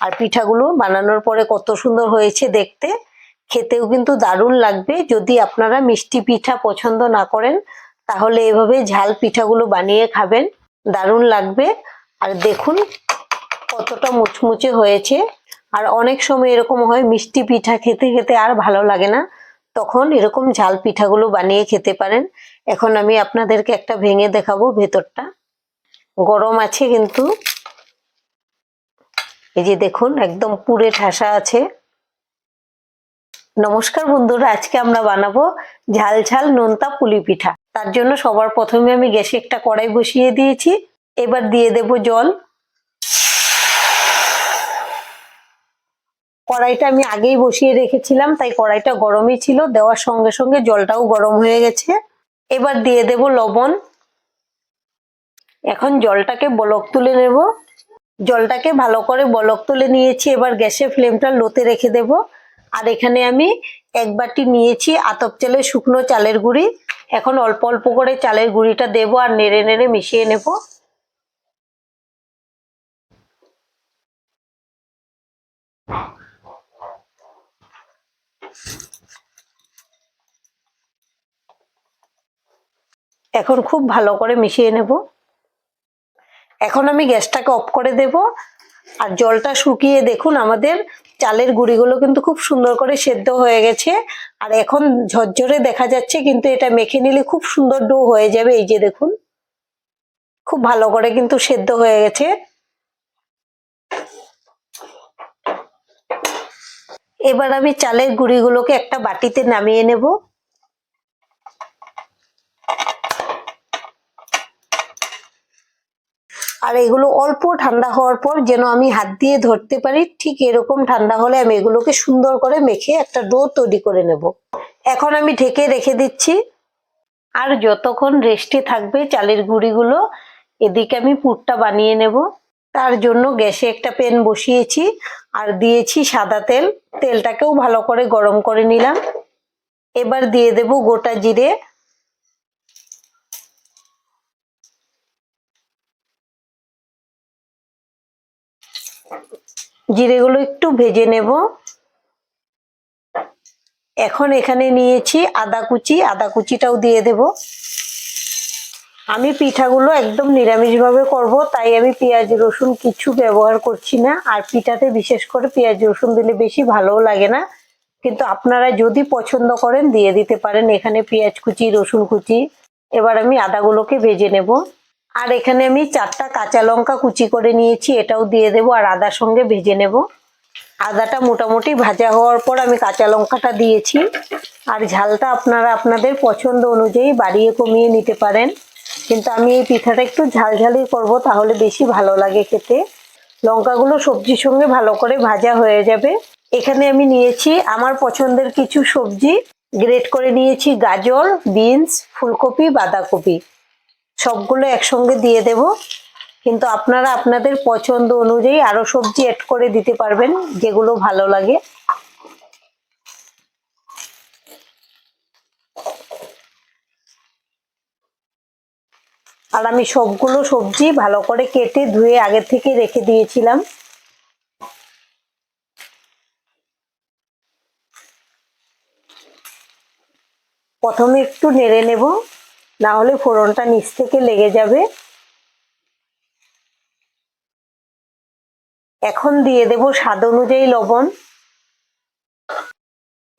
আর পিঠাগুলো বানানোর পরে কত সুন্দর হয়েছে দেখতে, খেতেও কিন্তু দারুণ লাগবে। যদি আপনারা মিষ্টি পিঠা পছন্দ না করেন তাহলে এভাবে ঝাল পিঠাগুলো বানিয়ে খাবেন, দারুণ লাগবে। আর দেখুন কতটা মুচমুচে হয়েছে। আর অনেক সময় এরকম হয় মিষ্টি পিঠা খেতে খেতে আর ভালো লাগে না, তখন এরকম ঝাল পিঠাগুলো বানিয়ে খেতে পারেন। এখন আমি আপনাদেরকে একটা ভেঙে দেখাবো, ভেতরটা গরম আছে কিন্তু এই যে দেখুন একদম পুরে ঠাসা আছে। নমস্কার বন্ধুরা, আজকে আমরা বানাবো ঝাল ঝাল নোনতা পুলি পিঠা। তার জন্য সবার প্রথমে আমি গ্যাসে একটা কড়াই বসিয়ে দিয়েছি। এবার দিয়ে দেব জল। কড়াইটা আমি আগেই বসিয়ে রেখেছিলাম, তাই কড়াইটা গরমই ছিল, দেওয়ার সঙ্গে সঙ্গে জলটাও গরম হয়ে গেছে। এবার দিয়ে দেব লবণ। এখন জলটাকে বলক তুলে নেব। জলটাকে ভালো করে বলক তুলে নিয়েছি, এবার গ্যাসের ফ্লেমটা লোতে রেখে দেব। আর এখানে আমি এক বাটি নিয়েছি আতপ চালের শুকনো চালের গুঁড়ি। এখন অল্প অল্প করে চালের গুঁড়িটা দেব আর নেড়ে নেড়ে মিশিয়ে নেব। এখন খুব ভালো করে মিশিয়ে নেব। এখন আমি গ্যাসটাকে অফ করে দেব। আর জলটা শুকিয়ে দেখুন আমাদের চালের গুঁড়িগুলো কিন্তু খুব সুন্দর করে সেদ্ধ হয়ে গেছে। আর এখন ঝরঝরে দেখা যাচ্ছে, কিন্তু এটা মেখে নিলে খুব সুন্দর ডো হয়ে যাবে। এই যে দেখুন খুব ভালো করে কিন্তু সেদ্ধ হয়ে গেছে। এবার আমি চালের গুঁড়িগুলোকে একটা বাটিতে নামিয়ে নেব। আর এগুলো অল্প ঠান্ডা হওয়ার পর যেন আমি হাত দিয়ে ধরতে পারি, ঠিক এরকম ঠান্ডা হলে আমি এগুলোকে সুন্দর করে মেখে একটা ডো তৈরি করে নেব। এখন আমি ঢেকে রেখে দিচ্ছি। আর যতক্ষণ রেস্টে থাকবে চালের গুঁড়িগুলো, এদিকে আমি পুরটা বানিয়ে নেব। তার জন্য গ্যাসে একটা প্যান বসিয়েছি আর দিয়েছি সাদা তেল। তেলটাকেও ভালো করে গরম করে নিলাম। এবার দিয়ে দেব গোটা জিরে, জিরেগুলো একটু ভেজে নেব। এখন এখানে নিয়েছি আদা কুচি, আদা কুচিটাও দিয়ে দেব। আমি পিঠাগুলো একদম নিরামিষভাবে করব, তাই আমি পেঁয়াজ রসুন কিছু ব্যবহার করছি না। আর পিঠাতে বিশেষ করে পেঁয়াজ রসুন দিলে বেশি ভালোও লাগে না, কিন্তু আপনারা যদি পছন্দ করেন দিয়ে দিতে পারেন এখানে পেঁয়াজ কুচি রসুন কুচি। এবার আমি আদাগুলোকে ভেজে নেব। আর এখানে আমি 4টা কাঁচা লঙ্কা কুচি করে নিয়েছি, এটাও দিয়ে দেব আর আদার সঙ্গে ভেজে নেব। আদাটা মোটামুটি ভাজা হওয়ার পর আমি কাঁচা লঙ্কাটা দিয়েছি। আর ঝালটা আপনারা আপনাদের পছন্দ অনুযায়ী বাড়িয়ে কমিয়ে নিতে পারেন, কিন্তু আমি এই পিঠাটা একটু ঝালঝালি করব, তাহলে বেশি ভালো লাগে খেতে। লঙ্কাগুলো সবজির সঙ্গে ভালো করে ভাজা হয়ে যাবে। এখানে আমি নিয়েছি আমার পছন্দের কিছু সবজি, গ্রেট করে নিয়েছি গাজর, বিনস, ফুলকপি, বাঁধাকপি, সবগুলো একসঙ্গে দিয়ে দেব। কিন্তু আপনারা আপনাদের পছন্দ অনুযায়ী আরো সবজি অ্যাড করে দিতে পারবেন, যেগুলো ভালো লাগে। আর আমি সবগুলো সবজি ভালো করে কেটে ধুয়ে আগে থেকে রেখে দিয়েছিলাম। প্রথমে একটু নেড়ে নেব, না হলে ফোড়নটা নিচ থেকে লেগে যাবে। এখন দিয়ে দেব স্বাদ অনুযায়ী লবণ।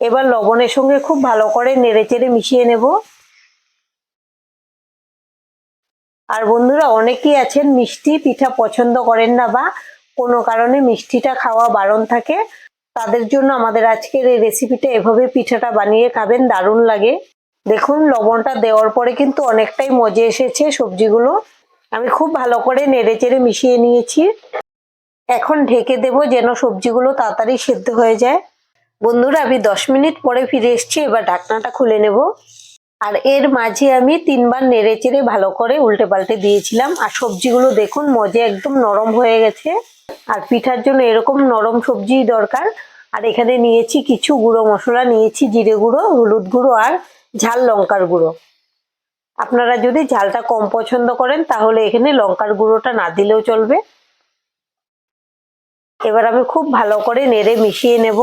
এবার লবণের সঙ্গে খুব ভালো করে নেড়েচেড়ে মিশিয়ে নেব। আর বন্ধুরা অনেকেই আছেন মিষ্টি পিঠা পছন্দ করেন না, বা কোনো কারণে মিষ্টিটা খাওয়া বারণ থাকে, তাদের জন্য আমাদের আজকের এই রেসিপিটা। এভাবে পিঠাটা বানিয়ে খাবেন, দারুণ লাগে। দেখুন লবণটা দেওয়ার পরে কিন্তু অনেকটাই মজে এসেছে সবজিগুলো। আমি খুব ভালো করে নেড়েচেড়ে মিশিয়ে নিয়েছি। এখন ঢেকে দেব যেন সবজিগুলো তাড়াতাড়ি সেদ্ধ হয়ে যায়। বন্ধুরা আমি 10 মিনিট পরে ফিরে এসেছি, এবার ঢাকনাটা খুলে নেব। আর এর মাঝে আমি 3বার নেড়েচেড়ে ভালো করে উল্টে পাল্টে দিয়েছিলাম। আর সবজিগুলো দেখুন মজে একদম নরম হয়ে গেছে। আর পিঠার জন্য এরকম নরম সবজি দরকার। আর এখানে নিয়েছি কিছু গুঁড়ো মশলা, নিয়েছি জিরে গুঁড়ো, হলুদ গুঁড়ো আর ঝাল লঙ্কার গুঁড়ো। আপনারা যদি ঝালটা কম পছন্দ করেন তাহলে এখানে লঙ্কার গুঁড়োটা না দিলেও চলবে। এবার আমি খুব ভালো করে নেড়ে মিশিয়ে নেব।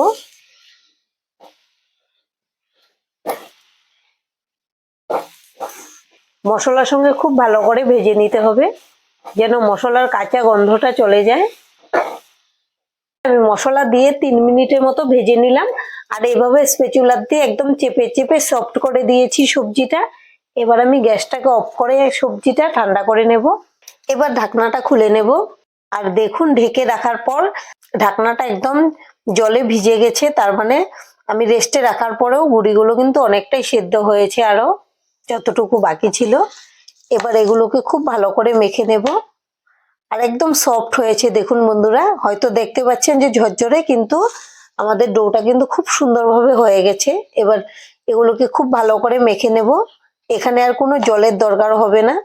মশলার সঙ্গে খুব ভালো করে ভেজে নিতে হবে, যেন মশলার কাঁচা গন্ধটা চলে যায়। আমি মশলা দিয়ে 3 মিনিটের মতো ভেজে নিলাম, আর এভাবে স্প্যাচুলা দিয়ে একদম চেপে চেপে সফট করে দিয়েছি সবজিটা। এবার আমি গ্যাসটাকে অফ করে সবজিটা ঠান্ডা করে নেব। এবার ঢাকনাটা খুলে নেব, আর দেখুন ঢেকে রাখার পর ঢাকনাটা একদম জলে ভিজে গেছে, তার মানে আমি রেস্টে রাখার পরেও বড়িগুলো কিন্তু অনেকটাই সেদ্ধ হয়েছে, আরো যতটুকু বাকি ছিল। এবার এগুলোকে খুব ভালো করে মেখে নেব, আর একদম সফট হয়েছে। দেখুন বন্ধুরা, হয়তো দেখতে পাচ্ছেন যে ঝরঝরে, কিন্তু আমাদের ডোটা কিন্তু খুব সুন্দরভাবে হয়ে গেছে। এবার এগুলোকে খুব ভালো করে মেখে নেব, এখানে আর কোনো জলের দরকার হবে না।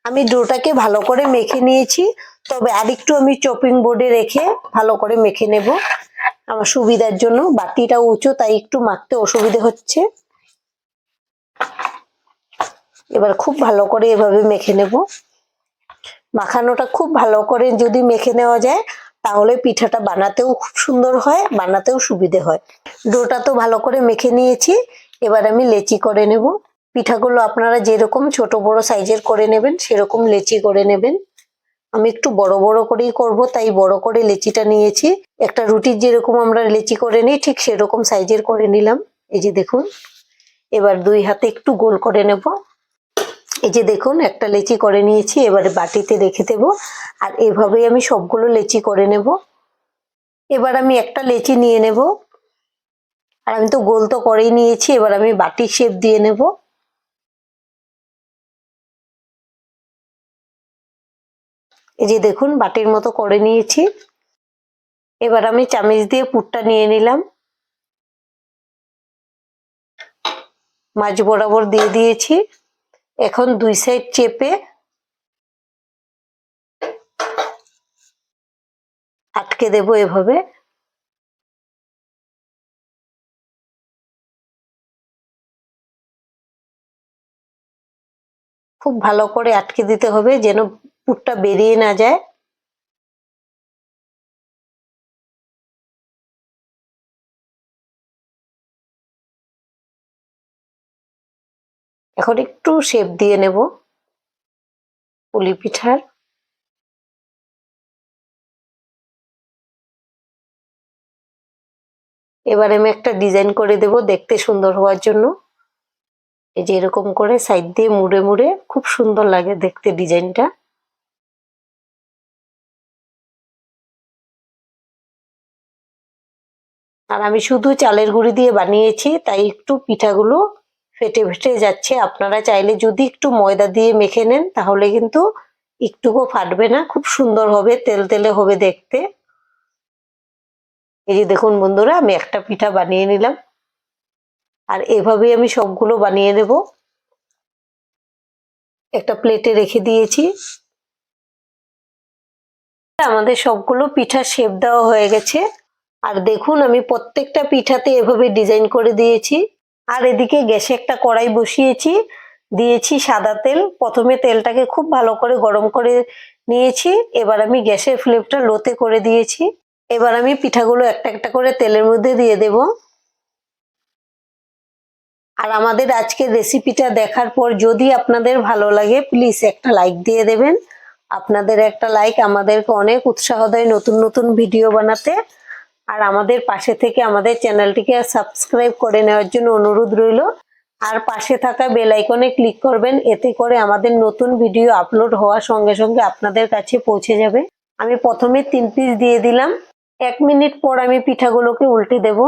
আমি ডোটাকে ভালো করে মেখে নিয়েছি, তবে আরেকটু আমি চপিং বোর্ডে রেখে ভালো করে মেখে নেব আমার সুবিধার জন্য। বাটিটা উঁচু, তাই একটু মাখতে অসুবিধে হচ্ছে। এবার খুব ভালো করে এভাবে মেখে নেব। মাখানোটা খুব ভালো করে যদি মেখে নেওয়া যায়, তাহলে পিঠাটা বানাতেও খুব সুন্দর হয়, বানাতেও সুবিধে হয়। ডোটা তো ভালো করে মেখে নিয়েছি, এবার আমি লেচি করে নেব। পিঠাগুলো আপনারা যেরকম ছোট বড় সাইজের করে নেবেন, সেরকম লেচি করে নেবেন। আমি একটু বড় বড় করেই করব, তাই বড় করে লেচিটা নিয়েছি। একটা রুটির যেরকম আমরা লেচি করে নিই, ঠিক সেরকম সাইজের করে নিলাম। এই যে দেখুন, এবার 2 হাতে একটু গোল করে নেব। এই যে দেখুন, একটা লেচি করে নিয়েছি, এবারে বাটিতে রেখে দেবো, আর এভাবেই আমি সবগুলো লেচি করে নেব। এবার আমি একটা লেচি নিয়ে নেব, আর আমি তো গোল তো করেই নিয়েছি, এবার আমি বাটির শেপ দিয়ে নেব। এই যে দেখুন, বাটির মতো করে নিয়েছি। এবার আমি চামচ দিয়ে পুরটা নিয়ে নিলাম, মাঝ বরাবর দিয়ে দিয়েছি। এখন 2 সাইড চেপে আটকে দেব এভাবে। খুব ভালো করে আটকে দিতে হবে, যেন পুরটা বেরিয়ে না যায়। এখন একটু শেপ দিয়ে নেব পুলি পিঠার। এবার আমি একটা ডিজাইন করে দেব দেখতে সুন্দর হওয়ার জন্য। এই যে এরকম করে সাইড দিয়ে মুড়ে মুড়ে খুব সুন্দর লাগে দেখতে ডিজাইনটা। আর আমি শুধু চালের গুঁড়ি দিয়ে বানিয়েছি, তাই একটু পিঠাগুলো ফেটে ফেটে যাচ্ছে। আপনারা চাইলে যদি একটু ময়দা দিয়ে মেখে নেন, তাহলে কিন্তু একটুকু ফাটবে না, খুব সুন্দর হবে, তেল তেলে হবে দেখতে। এই যে দেখুন বন্ধুরা, আমি একটা পিঠা বানিয়ে নিলাম, আর এভাবেই আমি সবগুলো বানিয়ে নেব। একটা প্লেটে রেখে দিয়েছি। আমাদের সবগুলো পিঠা শেপ দেওয়া হয়ে গেছে, আর দেখুন আমি প্রত্যেকটা পিঠাতে এভাবে ডিজাইন করে দিয়েছি। আর এদিকে গ্যাসে একটা কড়াই বসিয়েছি, দিয়েছি সাদা তেল। প্রথমে তেলটাকে খুব ভালো করে গরম করে নিয়েছি, এবার আমি গ্যাসের ফ্লেমটা লোতে করে দিয়েছি। এবার আমি পিঠাগুলো একটা একটা করে তেলের মধ্যে দিয়ে দেব। আর আমাদের আজকের রেসিপিটা দেখার পর যদি আপনাদের ভালো লাগে, প্লিজ একটা লাইক দিয়ে দেবেন। আপনাদের একটা লাইক আমাদেরকে অনেক উৎসাহ দেয় নতুন নতুন ভিডিও বানাতে। আর আমাদের পাশে থেকে আমাদের চ্যানেলটিকে সাবস্ক্রাইব করে নেওয়ার জন্য অনুরোধ রইল। আর পাশে থাকা বেল আইকনে ক্লিক করবেন, এতে করে আমাদের নতুন ভিডিও আপলোড হওয়ার সঙ্গে সঙ্গে আপনাদের কাছে পৌঁছে যাবে। আমি প্রথমে 3 পিস দিয়ে দিলাম। 1 মিনিট পর আমি পিঠাগুলোকে উল্টে দেব।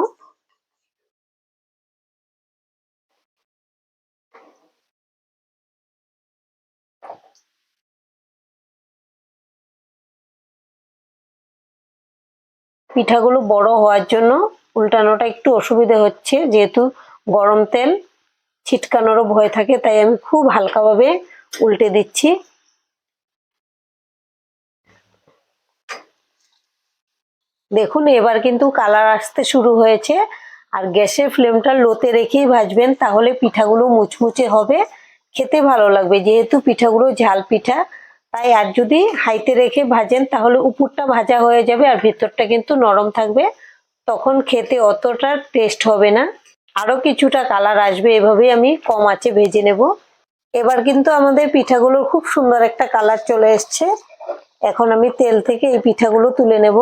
পিঠাগুলো বড় হওয়ার জন্য উল্টানোটা একটু অসুবিধা হচ্ছে, যেহেতু গরম তেল ছিটকানোরও ভয় থাকে, তাই আমি খুব হালকাভাবে উল্টে দিচ্ছি। দেখুন এবার কিন্তু কালার আসতে শুরু হয়েছে, আর গ্যাসের ফ্লেমটা লোতে রেখেই ভাজবেন, তাহলে পিঠাগুলো মুচমুচে হবে, খেতে ভালো লাগবে। যেহেতু পিঠাগুলো ঝাল পিঠা, তাই আর যদি হাইতে রেখে ভাজেন তাহলে উপরটা ভাজা হয়ে যাবে আর ভেতরটা কিন্তু নরম থাকবে, তখন খেতে অতটা টেস্ট হবে না। আরো কিছুটা কালার আসবে, এভাবেই আমি কম আঁচে ভেজে নেব। এবার কিন্তু আমাদের পিঠাগুলোর খুব সুন্দর একটা কালার চলে এসছে। এখন আমি তেল থেকে এই পিঠাগুলো তুলে নেব।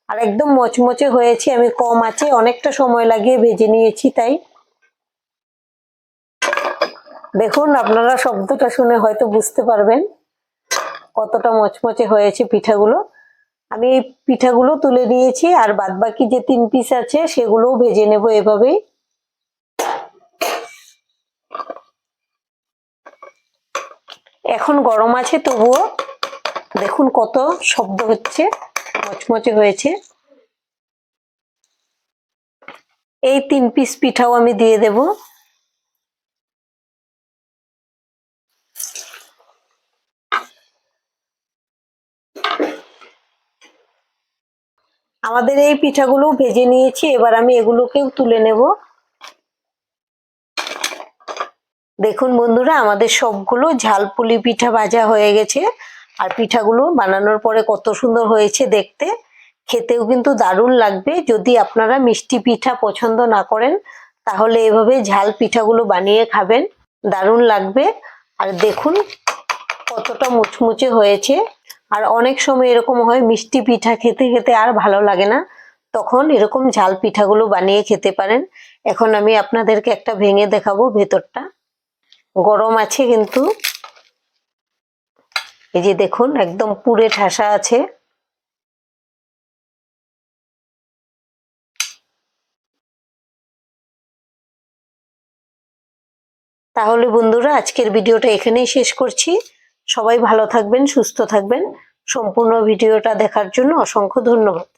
আর একদম মচমচে হয়েছে, আমি কম আঁচে অনেকটা সময় লাগিয়ে ভেজে নিয়েছি। তাই দেখুন, আপনারা শব্দটা শুনে হয়তো বুঝতে পারবেন কতটা মচমচে হয়েছে পিঠাগুলো। আমি এই পিঠাগুলো তুলে নিয়েছি, আর বাদবাকি যে 3 পিস আছে সেগুলোও ভেজে নেব এভাবেই। এখন গরম আছে, তবুও দেখুন কত শব্দ হচ্ছে, মচমচে হয়েছে। এই 3 পিস পিঠাও আমি দিয়ে দেব। আমাদের এই পিঠাগুলো ভেজে নিয়েছি, এবার আমি এগুলোকেও তুলে নেব। দেখুন বন্ধুরা, আমাদের সবগুলো ঝালপুলি পিঠা ভাজা হয়ে গেছে। আর পিঠাগুলো বানানোর পরে কত সুন্দর হয়েছে দেখতে, খেতেও কিন্তু দারুণ লাগবে। যদি আপনারা মিষ্টি পিঠা পছন্দ না করেন, তাহলে এভাবে ঝাল পিঠাগুলো বানিয়ে খাবেন, দারুণ লাগবে। আর দেখুন কতটা মুচমুচে হয়েছে। আর অনেক সময় এরকম হয়, মিষ্টি পিঠা খেতে খেতে আর ভালো লাগে না, তখন এরকম ঝাল পিঠাগুলো বানিয়ে খেতে পারেন। এখন আমি আপনাদেরকে একটা ভেঙে দেখাবো ভেতরটা। গরম আছে কিন্তু, এই যে দেখুন একদম পুরে ঠাসা আছে। তাহলে বন্ধুরা, আজকের ভিডিওটা এখানেই শেষ করছি। সবাই ভালো থাকবেন, সুস্থ থাকবেন। সম্পূর্ণ ভিডিওটা দেখার জন্য অসংখ্য ধন্যবাদ।